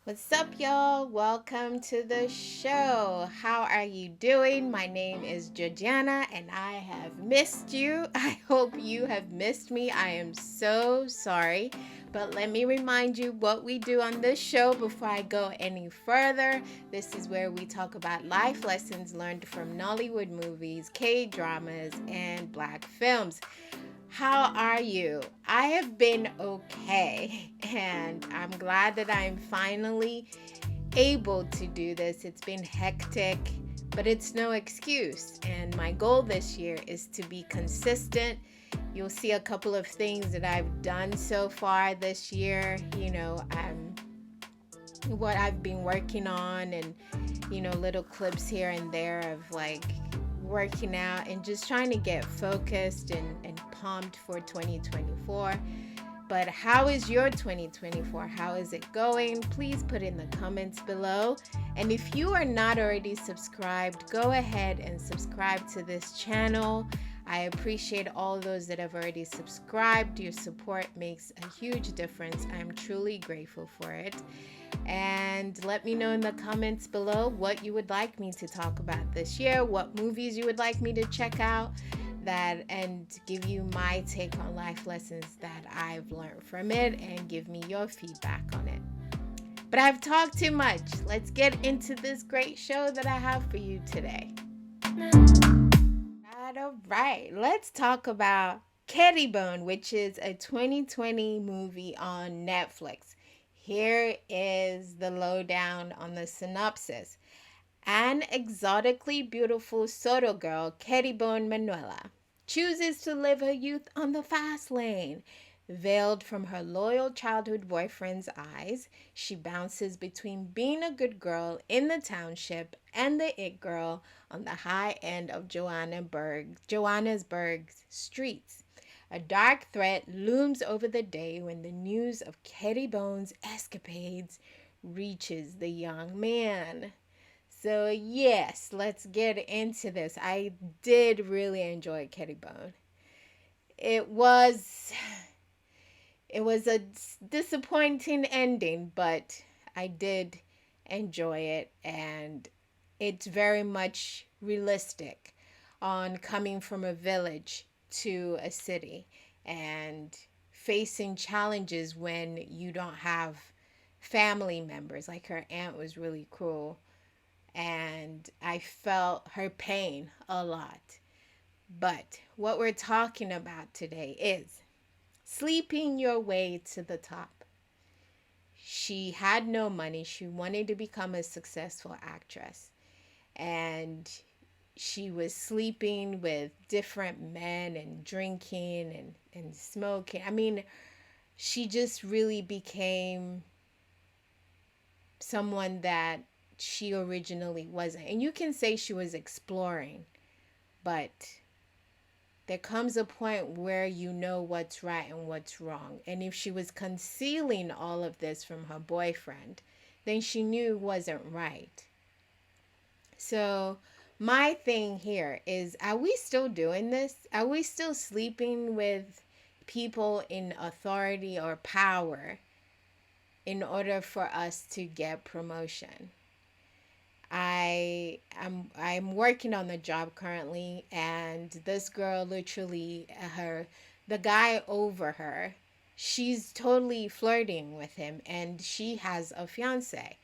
What's up, y'all? Welcome to the show. How are you doing? My name is Georgiana and I have missed you. I hope you have missed me. I am so sorry. But let me remind you what we do on this show before I go any further. This is where we talk about life lessons learned from Nollywood movies, K dramas, and black films. How are you? I have been okay, and I'm glad that I'm finally able to do this. It's been hectic, but it's no excuse. And my goal this year is to be consistent. You'll see a couple of things that I've done so far this year, what I've been working on, and little clips here and there of like working out and just trying to get focused and pumped for 2024. But how is your 2024? How is it going? Please put in the comments below. And if you are not already subscribed, go ahead and subscribe to this channel. I appreciate all those that have already subscribed. Your support makes a huge difference. I'm truly grateful for it. And let me know in the comments below what you would like me to talk about this year, what movies you would like me to check out, and give you my take on life lessons that I've learned from it and give me your feedback on it. But I've talked too much. Let's get into this great show that I have for you today. All right. Let's talk about Kedibone, which is a 2020 movie on Netflix. Here is the lowdown on the synopsis. An exotically beautiful Soto girl, Kedibone Manuela, chooses to live her youth on the fast lane. Veiled from her loyal childhood boyfriend's eyes, she bounces between being a good girl in the township and the it girl on the high end of Johannesburg's streets. A dark threat looms over the day when the news of Kedibone's escapades reaches the young man. So yes, let's get into this. I did really enjoy Kedibone. It was it was a disappointing ending, but I did enjoy it, and it's very much realistic on coming from a village to a city and facing challenges when you don't have family members. Like her aunt was really cruel, and I felt her pain a lot. But what we're talking about today is sleeping your way to the top. She had no money. She wanted to become a successful actress. And she was sleeping with different men and drinking and smoking. I mean, she just really became someone that she originally wasn't. And you can say she was exploring, but there comes a point where you know what's right and what's wrong. And if she was concealing all of this from her boyfriend, then she knew it wasn't right. So my thing here is, are we still doing this? Are we still sleeping with people in authority or power in order for us to get promotion? I'm working on the job currently, and this girl literally, the guy over her, she's totally flirting with him, and she has a fiance.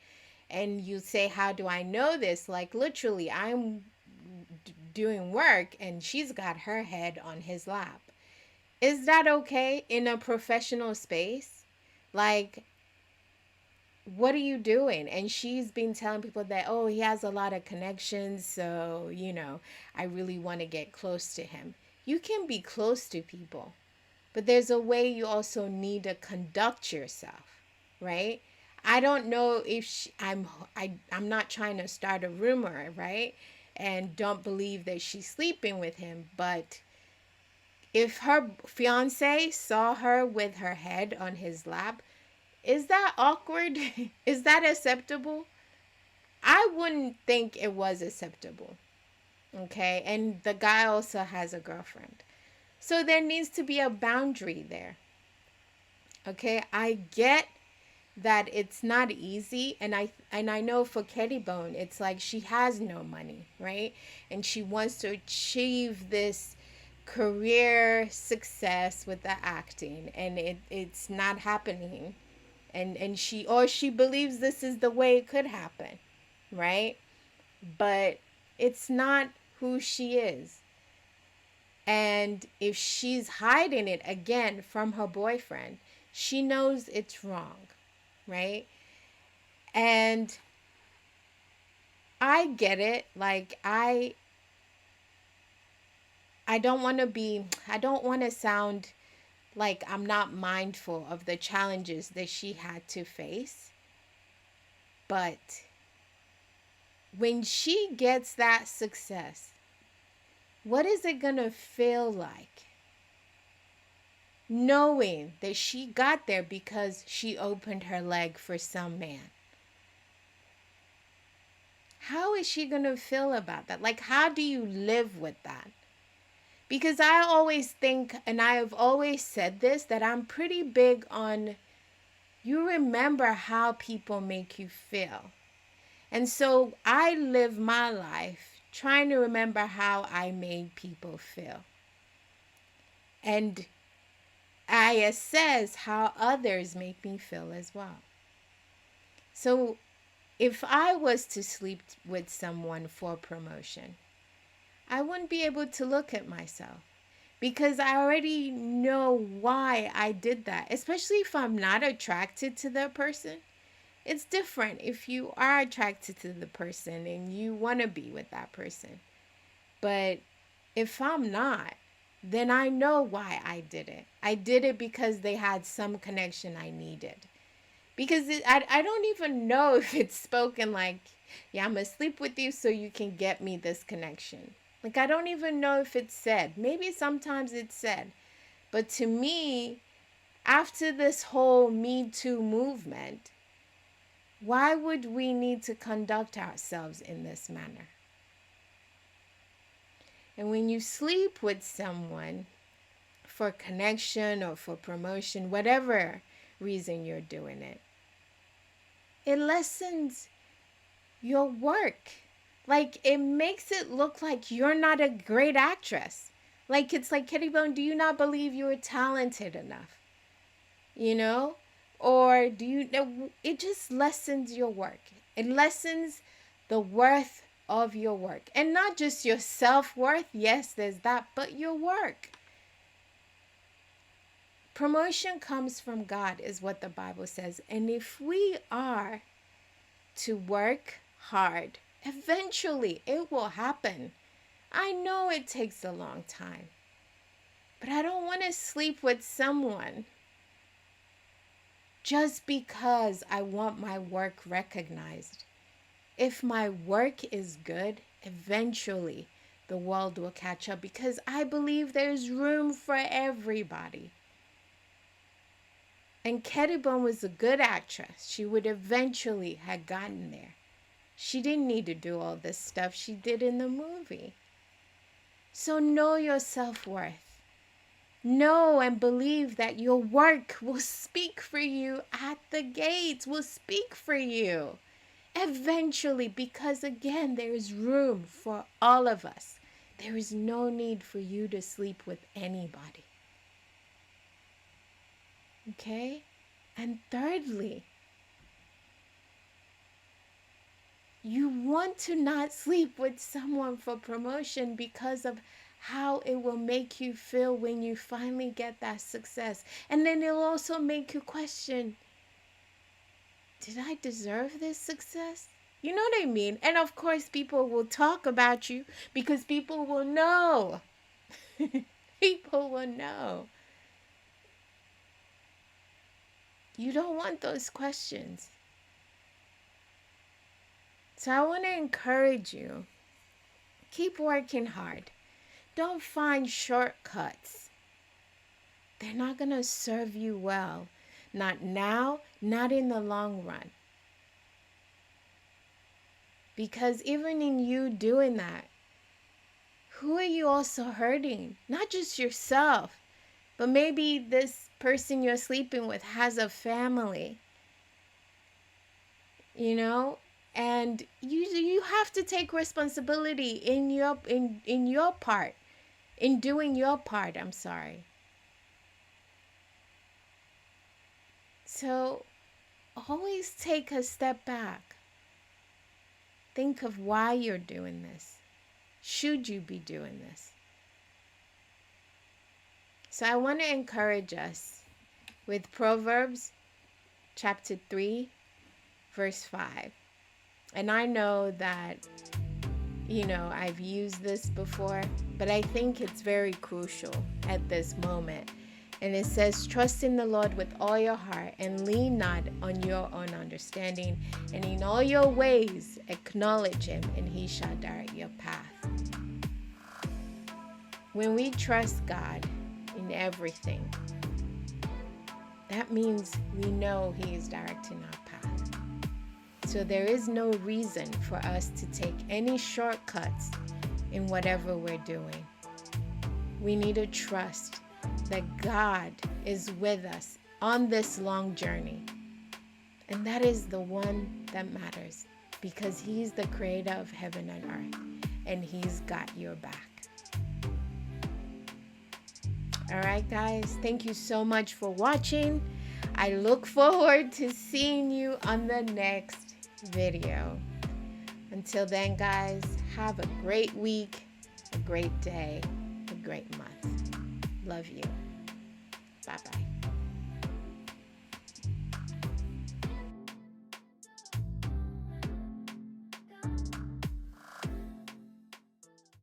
And you say, how do I know this? Like, literally, I'm doing work and she's got her head on his lap. Is that okay in a professional space? Like, what are you doing? And she's been telling people that, oh, he has a lot of connections, so I really want to get close to him. You can be close to people, but there's a way you also need to conduct yourself, right? I don't know if I'm not trying to start a rumor, right? And don't believe that she's sleeping with him, but if her fiance saw her with her head on his lap, is that awkward? Is that acceptable? I wouldn't think it was acceptable. Okay. And the guy also has a girlfriend. So there needs to be a boundary there. Okay. I get that it's not easy. And I know for Kedibone, it's like she has no money, right? And she wants to achieve this career success with the acting, and it's not happening. And she believes this is the way it could happen, right? But it's not who she is. And if she's hiding it again from her boyfriend, she knows it's wrong, right? And I get it. Like I don't want to sound like I'm not mindful of the challenges that she had to face. But when she gets that success, what is it going to feel like? Knowing that she got there because she opened her leg for some man. How is she going to feel about that? Like, how do you live with that? Because I always think, and I have always said this, that I'm pretty big on you remember how people make you feel. And so I live my life trying to remember how I made people feel. And I assess how others make me feel as well. So if I was to sleep with someone for promotion, I wouldn't be able to look at myself because I already know why I did that, especially if I'm not attracted to the person. It's different if you are attracted to the person and you want to be with that person. But if I'm not, then I know why I did it. I did it because they had some connection I needed. Because I don't even know if it's spoken like, yeah, I'm going to sleep with you so you can get me this connection. Like, I don't even know if it's said. Maybe sometimes it's said. But to me, after this whole Me Too movement, why would we need to conduct ourselves in this manner? And when you sleep with someone for connection or for promotion, whatever reason you're doing it, it lessens your work. Like, it makes it look like you're not a great actress. Like, it's like, Kedibone, do you not believe you are talented enough? You know? Or do you know? It just lessens your work. It lessens the worth of your work. And not just your self-worth. Yes, there's that, but your work. Promotion comes from God, is what the Bible says. And if we are to work hard, eventually it will happen. I know it takes a long time, but I don't want to sleep with someone just because I want my work recognized. If my work is good, eventually the world will catch up because I believe there's room for everybody. And Kedibone was a good actress. She would eventually have gotten there. She didn't need to do all this stuff she did in the movie. So know your self-worth. Know and believe that your work will speak for you at the gates, will speak for you eventually, because again, there is room for all of us. There is no need for you to sleep with anybody. Okay? And thirdly, you want to not sleep with someone for promotion because of how it will make you feel when you finally get that success. And then it'll also make you question, did I deserve this success? You know what I mean? And of course, people will talk about you because people will know. People will know. You don't want those questions. So I want to encourage you. Keep working hard. Don't find shortcuts. They're not going to serve you well. Not now, not in the long run. Because even in you doing that, who are you also hurting? Not just yourself, but maybe this person you're sleeping with has a family. you know, and you have to take responsibility in your part, in doing your part. I'm sorry. So always take a step back. Think of why you're doing this. Should you be doing this? So I want to encourage us with Proverbs chapter 3, verse 5. And I know that, I've used this before, but I think it's very crucial at this moment. And it says, trust in the Lord with all your heart and lean not on your own understanding. And in all your ways, acknowledge him and he shall direct your path. When we trust God in everything, that means we know he is directing our path. So there is no reason for us to take any shortcuts in whatever we're doing. We need to trust that God is with us on this long journey. And that is the one that matters, because he's the creator of heaven and earth, and he's got your back. All right, guys, thank you so much for watching. I look forward to seeing you on the next video. Until then, guys, have a great week, a great day, a great month. Love you. Bye-bye.